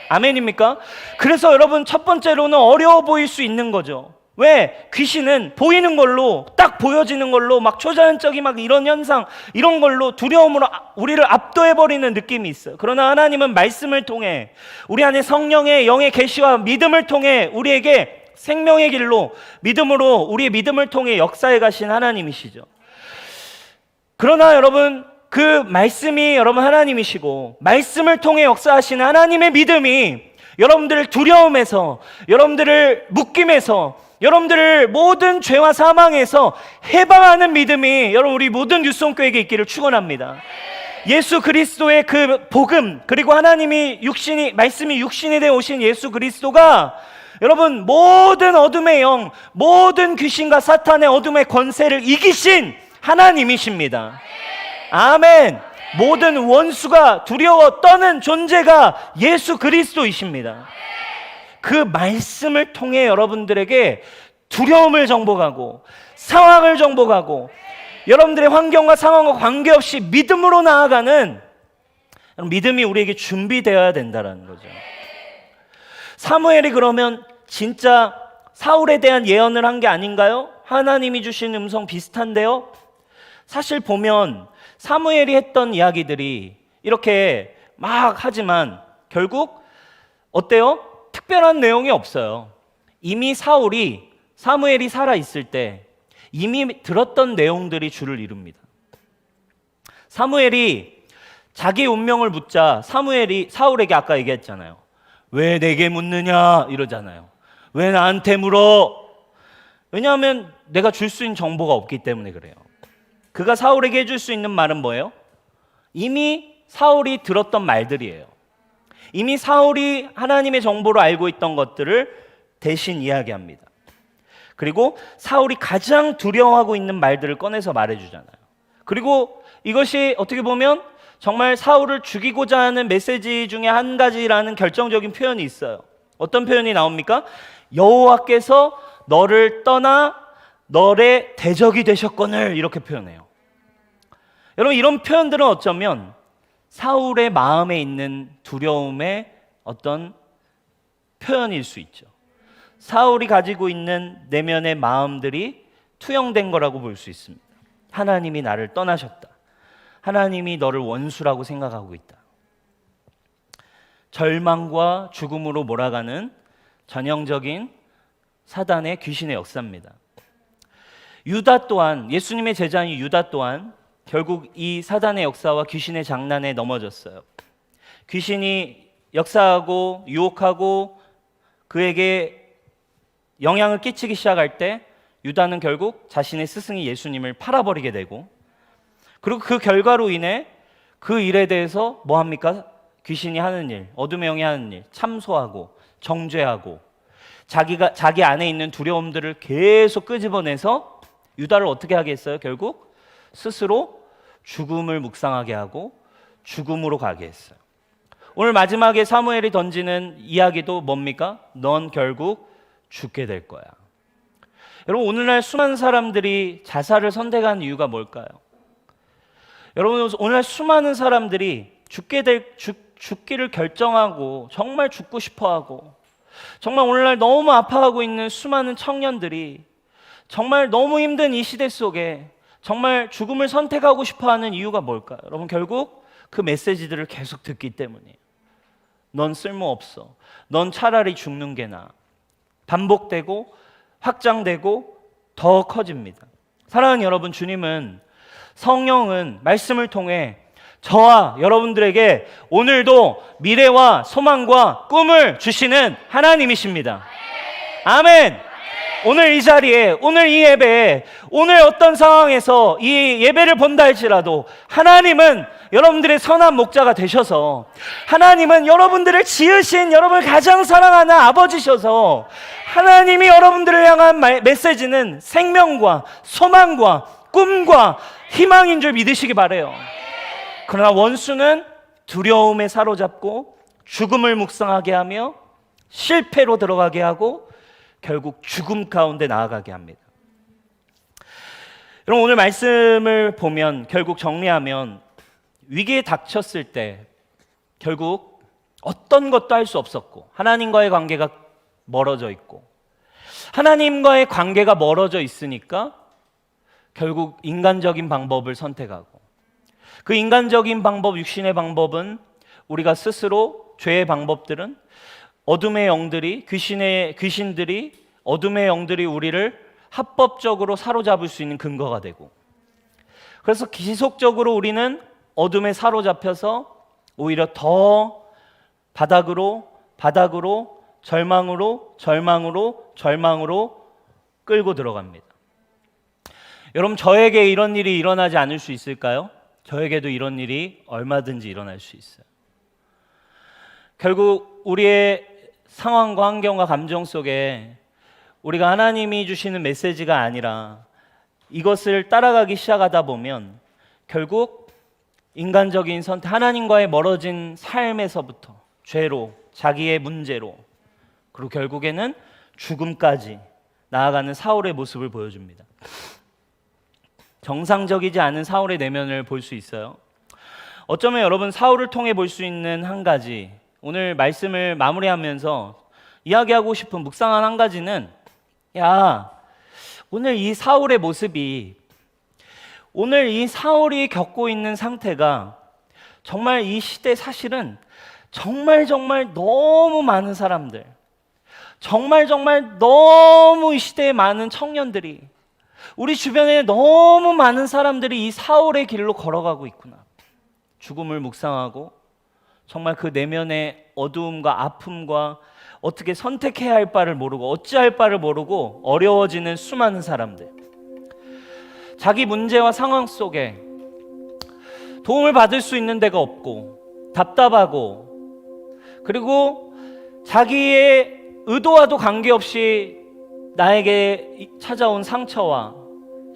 아멘입니까? 그래서 여러분 첫 번째로는 어려워 보일 수 있는 거죠. 왜? 귀신은 보이는 걸로 딱 보여지는 걸로 막 초자연적인 막 이런 현상 이런 걸로 두려움으로 우리를 압도해버리는 느낌이 있어요. 그러나 하나님은 말씀을 통해 우리 안에 성령의 영의 계시와 믿음을 통해 우리에게 생명의 길로 믿음으로 우리의 믿음을 통해 역사해 가신 하나님이시죠. 그러나 여러분 그 말씀이 여러분 하나님이시고 말씀을 통해 역사하신 하나님의 믿음이 여러분들을 두려움에서 여러분들을 묶임에서 여러분들을 모든 죄와 사망에서 해방하는 믿음이 여러분 우리 모든 뉴스홈교회에게 있기를 축원합니다. 예수 그리스도의 그 복음 그리고 하나님이 말씀이 육신이 되어 오신 예수 그리스도가 여러분 모든 어둠의 영 모든 귀신과 사탄의 어둠의 권세를 이기신 하나님이십니다. 아멘. 모든 원수가 두려워 떠는 존재가 예수 그리스도이십니다. 그 말씀을 통해 여러분들에게 두려움을 정복하고 상황을 정복하고 여러분들의 환경과 상황과 관계없이 믿음으로 나아가는 믿음이 우리에게 준비되어야 된다는 거죠. 사무엘이 그러면 진짜 사울에 대한 예언을 한 게 아닌가요? 하나님이 주신 음성 비슷한데요? 사실 보면 사무엘이 했던 이야기들이 이렇게 막 하지만 결국 어때요? 특별한 내용이 없어요. 이미 사무엘이 살아있을 때 이미 들었던 내용들이 주를 이룹니다. 사무엘이 자기 운명을 묻자 사무엘이 사울에게 아까 얘기했잖아요. 왜 내게 묻느냐 이러잖아요. 왜 나한테 물어? 왜냐하면 내가 줄 수 있는 정보가 없기 때문에 그래요. 그가 사울에게 해줄 수 있는 말은 뭐예요? 이미 사울이 들었던 말들이에요. 이미 사울이 하나님의 정보로 알고 있던 것들을 대신 이야기합니다. 그리고 사울이 가장 두려워하고 있는 말들을 꺼내서 말해주잖아요. 그리고 이것이 어떻게 보면 정말 사울을 죽이고자 하는 메시지 중에 한 가지라는 결정적인 표현이 있어요. 어떤 표현이 나옵니까? 여호와께서 너를 떠나 너의 대적이 되셨거늘, 이렇게 표현해요. 여러분, 이런 표현들은 어쩌면 사울의 마음에 있는 두려움의 어떤 표현일 수 있죠. 사울이 가지고 있는 내면의 마음들이 투영된 거라고 볼 수 있습니다. 하나님이 나를 떠나셨다. 하나님이 너를 원수라고 생각하고 있다. 절망과 죽음으로 몰아가는 전형적인 사단의 귀신의 역사입니다. 유다 또한, 예수님의 제자인 유다 또한 결국 이 사단의 역사와 귀신의 장난에 넘어졌어요. 귀신이 역사하고 유혹하고 그에게 영향을 끼치기 시작할 때 유다는 결국 자신의 스승이 예수님을 팔아버리게 되고, 그리고 그 결과로 인해 그 일에 대해서 뭐 합니까? 귀신이 하는 일, 어둠의 영이 하는 일, 참소하고 정죄하고 자기 안에 있는 두려움들을 계속 끄집어내서 유다를 어떻게 하게 했어요? 결국 스스로 죽음을 묵상하게 하고 죽음으로 가게 했어요. 오늘 마지막에 사무엘이 던지는 이야기도 뭡니까? 넌 결국 죽게 될 거야. 여러분, 오늘날 수많은 사람들이 자살을 선택한 이유가 뭘까요? 여러분, 오늘날 수많은 사람들이 죽기를 결정하고 정말 죽고 싶어하고 정말 오늘날 너무 아파하고 있는 수많은 청년들이 정말 너무 힘든 이 시대 속에 정말 죽음을 선택하고 싶어하는 이유가 뭘까요? 여러분, 결국 그 메시지들을 계속 듣기 때문이에요. 넌 쓸모없어. 넌 차라리 죽는 게 나아. 반복되고 확장되고 더 커집니다. 사랑하는 여러분, 주님은, 성령은 말씀을 통해 저와 여러분들에게 오늘도 미래와 소망과 꿈을 주시는 하나님이십니다. 아멘. 오늘 이 자리에, 오늘 이 예배에, 오늘 어떤 상황에서 이 예배를 본다 할지라도 하나님은 여러분들의 선한 목자가 되셔서, 하나님은 여러분들을 지으신 여러분을 가장 사랑하는 아버지셔서 하나님이 여러분들을 향한 메시지는 생명과 소망과 꿈과 희망인 줄 믿으시기 바라요. 그러나 원수는 두려움에 사로잡고 죽음을 묵상하게 하며 실패로 들어가게 하고 결국 죽음 가운데 나아가게 합니다. 여러분, 오늘 말씀을 보면, 결국 정리하면, 위기에 닥쳤을 때 결국 어떤 것도 할 수 없었고 하나님과의 관계가 멀어져 있고, 하나님과의 관계가 멀어져 있으니까 결국 인간적인 방법을 선택하고, 그 인간적인 방법, 육신의 방법은 우리가 스스로, 죄의 방법들은 어둠의 영들이, 귀신들이, 어둠의 영들이 우리를 합법적으로 사로잡을 수 있는 근거가 되고, 그래서 지속적으로 우리는 어둠에 사로잡혀서 오히려 더 바닥으로 절망으로 끌고 들어갑니다. 여러분, 저에게 이런 일이 일어나지 않을 수 있을까요? 저에게도 이런 일이 얼마든지 일어날 수 있어요. 결국 우리의 상황과 환경과 감정 속에 우리가 하나님이 주시는 메시지가 아니라 이것을 따라가기 시작하다 보면 결국 인간적인 선택, 하나님과의 멀어진 삶에서부터 죄로, 자기의 문제로, 그리고 결국에는 죽음까지 나아가는 사울의 모습을 보여줍니다. 정상적이지 않은 사울의 내면을 볼 수 있어요. 어쩌면 여러분, 사울을 통해 볼 수 있는 한 가지, 오늘 말씀을 마무리하면서 이야기하고 싶은 묵상한 한 가지는, 오늘 이 사울의 모습이, 오늘 이 사울이 겪고 있는 상태가 정말 이 시대, 사실은 정말 너무 많은 사람들, 정말 너무 이 시대에 많은 청년들이, 우리 주변에 너무 많은 사람들이 이 사울의 길로 걸어가고 있구나. 죽음을 묵상하고 정말 그 내면의 어두움과 아픔과 어떻게 선택해야 할 바를 모르고 어찌할 바를 모르고 어려워지는 수많은 사람들, 자기 문제와 상황 속에 도움을 받을 수 있는 데가 없고 답답하고, 그리고 자기의 의도와도 관계없이 나에게 찾아온 상처와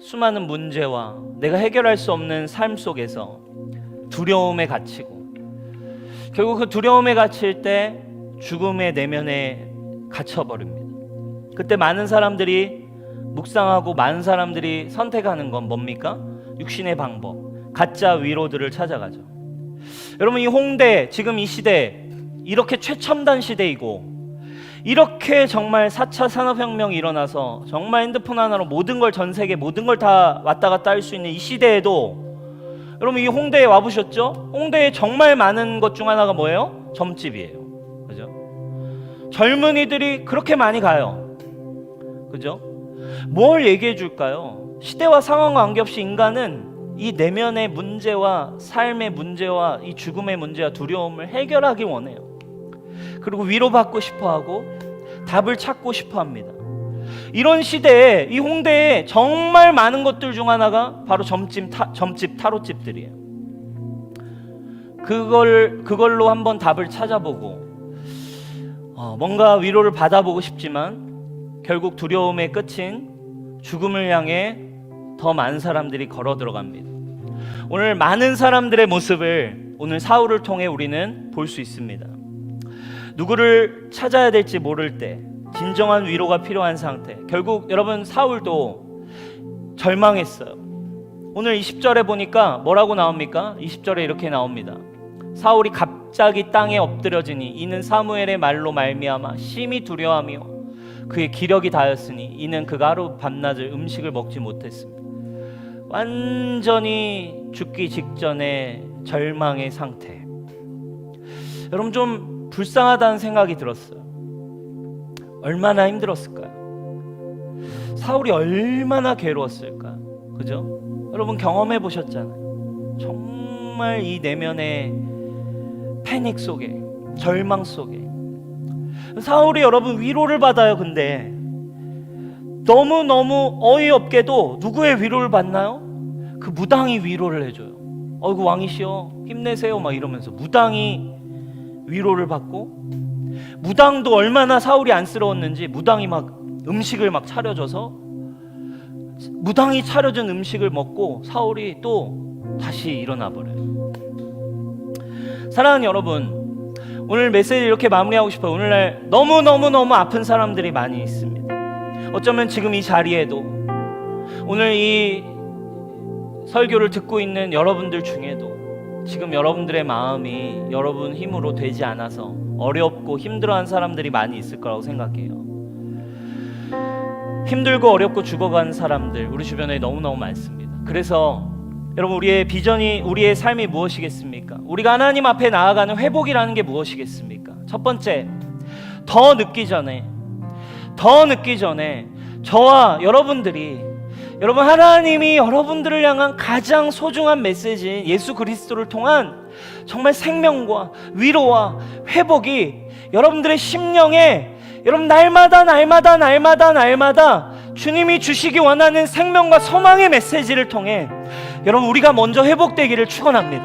수많은 문제와 내가 해결할 수 없는 삶 속에서 두려움에 갇히고 결국 그 두려움에 갇힐 때 죽음의 내면에 갇혀버립니다. 그때 많은 사람들이 묵상하고 많은 사람들이 선택하는 건 뭡니까? 육신의 방법, 가짜 위로들을 찾아가죠. 여러분, 이 홍대, 지금 이 시대 이렇게 최첨단 시대이고 이렇게 정말 4차 산업혁명이 일어나서 정말 핸드폰 하나로 모든 걸, 전 세계 모든 걸 다 왔다 갔다 할 수 있는 이 시대에도 여러분, 이 홍대에 와보셨죠? 홍대에 정말 많은 것 중 하나가 뭐예요? 점집이에요. 그죠? 젊은이들이 그렇게 많이 가요. 그죠? 뭘 얘기해 줄까요? 시대와 상황과 관계없이 인간은 이 내면의 문제와 삶의 문제와 이 죽음의 문제와 두려움을 해결하기 원해요. 그리고 위로받고 싶어하고 답을 찾고 싶어합니다. 이런 시대에 이 홍대에 정말 많은 것들 중 하나가 바로 점집 타로집들이에요. 그걸로 한번 답을 찾아보고 뭔가 위로를 받아보고 싶지만 결국 두려움의 끝인 죽음을 향해 더 많은 사람들이 걸어 들어갑니다. 오늘 많은 사람들의 모습을 오늘 사울을 통해 우리는 볼 수 있습니다. 누구를 찾아야 될지 모를 때 진정한 위로가 필요한 상태. 결국 여러분, 사울도 절망했어요. 오늘 20절에 보니까 뭐라고 나옵니까? 20절에 이렇게 나옵니다. 사울이 갑자기 땅에 엎드려지니 이는 사무엘의 말로 말미암아 심히 두려워하며 그의 기력이 다하였으니 이는 그가 하루 밤낮을 음식을 먹지 못했습니다. 완전히 죽기 직전의 절망의 상태. 여러분, 좀 불쌍하다는 생각이 들었어요. 얼마나 힘들었을까요? 사울이 얼마나 괴로웠을까요? 그죠? 여러분 경험해 보셨잖아요. 정말 이 내면의 패닉 속에, 절망 속에 사울이 여러분 위로를 받아요. 근데 너무너무 어이없게도 누구의 위로를 받나요? 그 무당이 위로를 해줘요. 어이구 왕이시여 힘내세요 막 이러면서 무당이 위로를 받고, 무당도 얼마나 사울이 안쓰러웠는지 무당이 막 음식을 막 차려줘서 무당이 차려준 음식을 먹고 사울이 또 다시 일어나 버려요. 사랑하는 여러분, 오늘 메시지 이렇게 마무리하고 싶어요. 오늘날 너무 아픈 사람들이 많이 있습니다. 어쩌면 지금 이 자리에도 오늘 이 설교를 듣고 있는 여러분들 중에도 지금 여러분들의 마음이 여러분 힘으로 되지 않아서 어렵고 힘들어하는 사람들이 많이 있을 거라고 생각해요. 힘들고 어렵고 죽어가는 사람들 우리 주변에 너무너무 많습니다. 그래서 여러분, 우리의 비전이, 우리의 삶이 무엇이겠습니까? 우리가 하나님 앞에 나아가는 회복이라는 게 무엇이겠습니까? 첫 번째, 더 늦기 전에 저와 여러분들이, 여러분 하나님이 여러분들을 향한 가장 소중한 메시지인 예수 그리스도를 통한 정말 생명과 위로와 회복이 여러분들의 심령에, 여러분 날마다 주님이 주시기 원하는 생명과 소망의 메시지를 통해 여러분 우리가 먼저 회복되기를 축원합니다.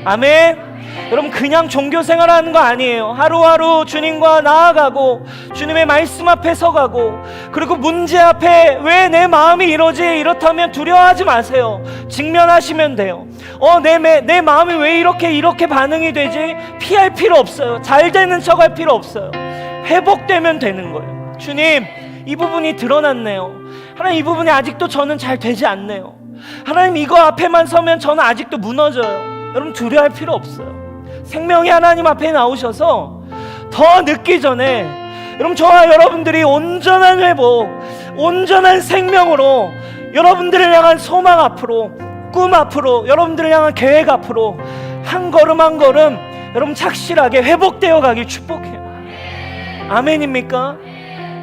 아멘. 여러분 그냥 종교 생활하는 거 아니에요. 하루하루 주님과 나아가고 주님의 말씀 앞에 서가고, 그리고 문제 앞에 왜 내 마음이 이렇다면 두려워하지 마세요. 직면하시면 돼요. 내 마음이 왜 이렇게 반응이 되지? 피할 필요 없어요. 잘 되는 척할 필요 없어요. 회복되면 되는 거예요. 주님, 이 부분이 드러났네요. 하나님, 이 부분이 아직도 저는 잘 되지 않네요. 하나님, 이거 앞에만 서면 저는 아직도 무너져요. 여러분 두려워할 필요 없어요. 생명이 하나님 앞에 나오셔서 더 늦기 전에 여러분 저와 여러분들이 온전한 회복, 온전한 생명으로 여러분들을 향한 소망 앞으로, 꿈 앞으로, 여러분들을 향한 계획 앞으로 한 걸음 한 걸음 여러분 착실하게 회복되어 가길 축복해요. 아멘입니까?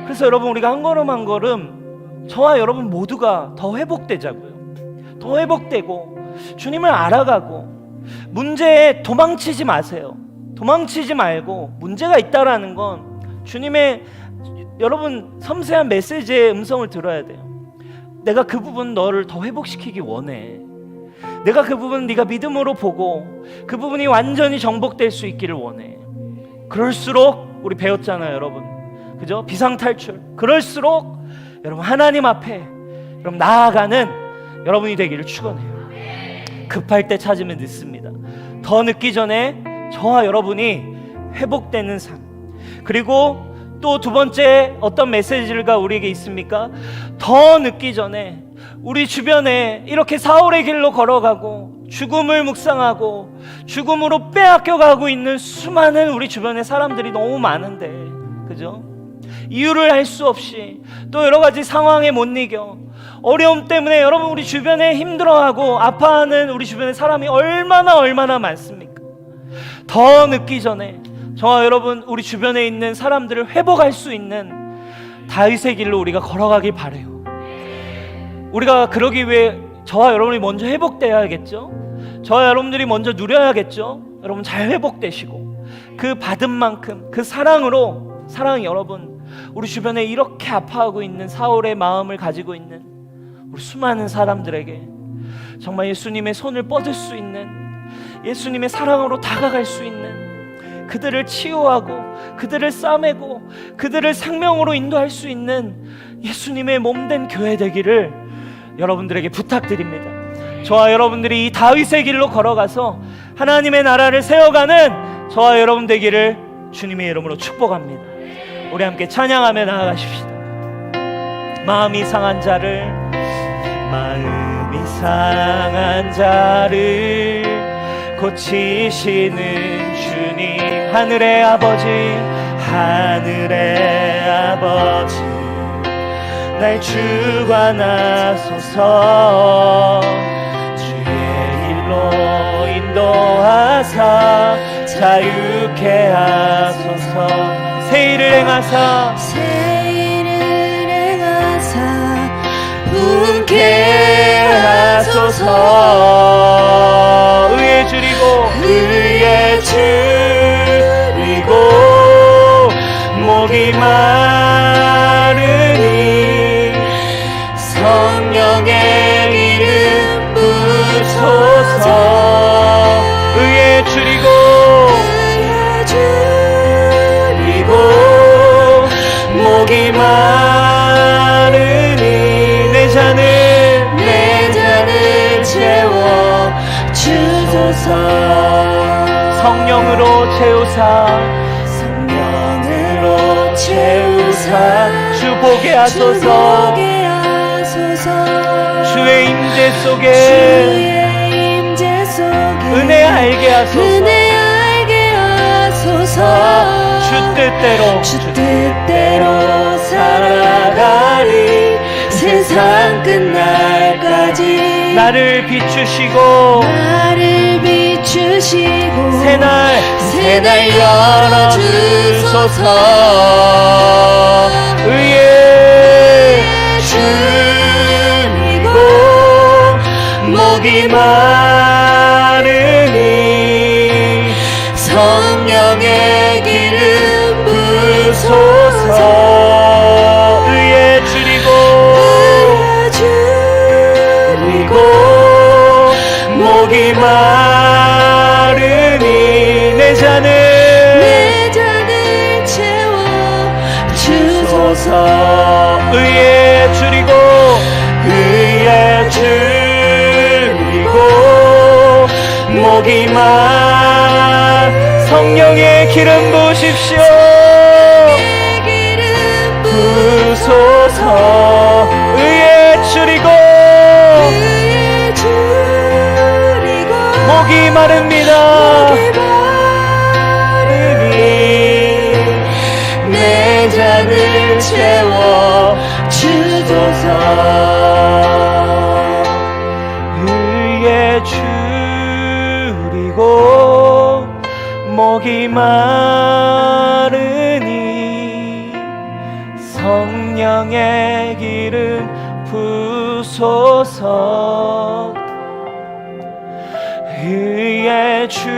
그래서 여러분 우리가 한 걸음 한 걸음 저와 여러분 모두가 더 회복되자고요. 더 회복되고 주님을 알아가고, 문제에 도망치지 마세요. 도망치지 말고 문제가 있다라는 건 주님의 여러분 섬세한 메시지의 음성을 들어야 돼요. 내가 그 부분 너를 더 회복시키기 원해. 내가 그 부분 네가 믿음으로 보고 그 부분이 완전히 정복될 수 있기를 원해. 그럴수록 우리 배웠잖아요 여러분, 그죠? 비상탈출. 그럴수록 여러분 하나님 앞에 그럼 나아가는 여러분이 되기를 축원해요. 급할 때 찾으면 늦습니다. 더 늦기 전에 저와 여러분이 회복되는 삶. 그리고 또 두 번째 어떤 메시지가 우리에게 있습니까? 더 늦기 전에 우리 주변에 이렇게 사울의 길로 걸어가고 죽음을 묵상하고 죽음으로 빼앗겨가고 있는 수많은 우리 주변의 사람들이 너무 많은데, 그죠? 이유를 알 수 없이 또 여러 가지 상황에 못 이겨 어려움 때문에 여러분 우리 주변에 힘들어하고 아파하는 우리 주변의 사람이 얼마나 많습니까? 더 늦기 전에 저와 여러분 우리 주변에 있는 사람들을 회복할 수 있는 다윗의 길로 우리가 걸어가길 바라요. 우리가 그러기 위해 저와 여러분이 먼저 회복되어야겠죠. 저와 여러분들이 먼저 누려야겠죠. 여러분 잘 회복되시고 그 받은 만큼 그 사랑으로, 사랑이 여러분 우리 주변에 이렇게 아파하고 있는 사울의 마음을 가지고 있는 우리 수많은 사람들에게 정말 예수님의 손을 뻗을 수 있는, 예수님의 사랑으로 다가갈 수 있는, 그들을 치유하고 그들을 싸매고 그들을 생명으로 인도할 수 있는 예수님의 몸된 교회 되기를 여러분들에게 부탁드립니다. 저와 여러분들이 이 다윗의 길로 걸어가서 하나님의 나라를 세워가는 저와 여러분 되기를 주님의 이름으로 축복합니다. 우리 함께 찬양하며 나아가십시다. 마음이 상한 자를 고치시는 주님, 하늘의 아버지 날 주관하소서. 주의 길로 인도하사 자유케 하소서. 새 일을 행하사 분케 하소서. 의에 줄이고 목이 마르니 성령의 기름 부소서. 의에 줄이고 목이 마르니 내 잔을 채워 주소서. 성령으로 채우사 주 보게 하소서. 주의 임재 속에 은혜 알게 하소서. 주 뜻대로 살아가리 세상 끝날까지. 나를 비추시고 새날 열어주소서. 의에 줄이고 목이 마르니 성령의 기름 부소서. 의에 줄이고 목이 마르니 내 잔을 채워 주소서. 의에 줄이고 목이 성령의 기름 부으십시오. 부소서. 의에 줄이고 목이 마릅니다. 내 잔을 채워 주소서. 의에 줄이고 목이 마르니 성령의 기름 부소서. 의에 줄이고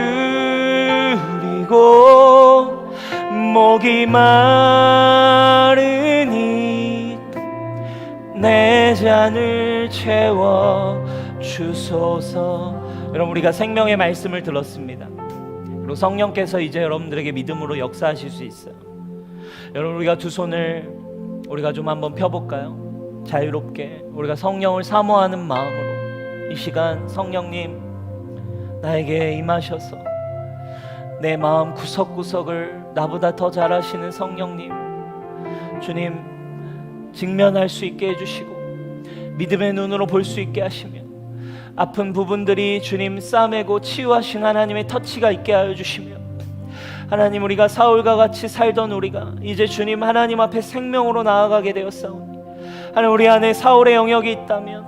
목이 마르니 내 잔을 채워 주소서. 여러분 우리가 생명의 말씀을 들었습니다. 그리고 성령께서 이제 여러분들에게 믿음으로 역사하실 수 있어요. 여러분 우리가 두 손을 우리가 좀 한번 펴볼까요? 자유롭게 우리가 성령을 사모하는 마음으로 이 시간 성령님 나에게 임하셔서 내 마음 구석구석을 나보다 더 잘 아시는 성령님, 주님 직면할 수 있게 해주시고 믿음의 눈으로 볼 수 있게 하시며 아픈 부분들이 주님 싸매고 치유하신 하나님의 터치가 있게 하여 주시며, 하나님 우리가 사울과 같이 살던 우리가 이제 주님 하나님 앞에 생명으로 나아가게 되었사오니, 하나님 우리 안에 사울의 영역이 있다면,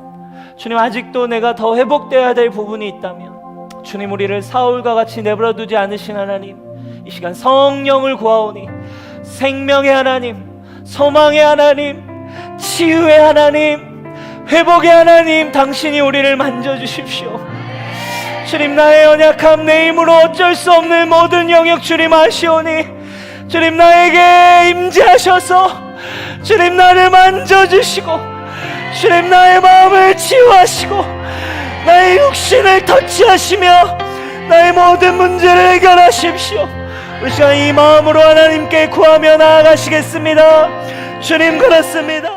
주님 아직도 내가 더 회복되어야 될 부분이 있다면, 주님 우리를 사울과 같이 내버려두지 않으신 하나님, 이 시간 성령을 구하오니 생명의 하나님, 소망의 하나님, 치유의 하나님, 회복의 하나님, 당신이 우리를 만져주십시오. 주님 나의 연약함, 내 힘으로 어쩔 수 없는 모든 영역 주님 아시오니 주님 나에게 임재하셔서 주님 나를 만져주시고 주님 나의 마음을 치유하시고 나의 육신을 터치하시며 나의 모든 문제를 해결하십시오. 우리 시간 이 마음으로 하나님께 구하며 나아가시겠습니다. 주님 그렇습니다.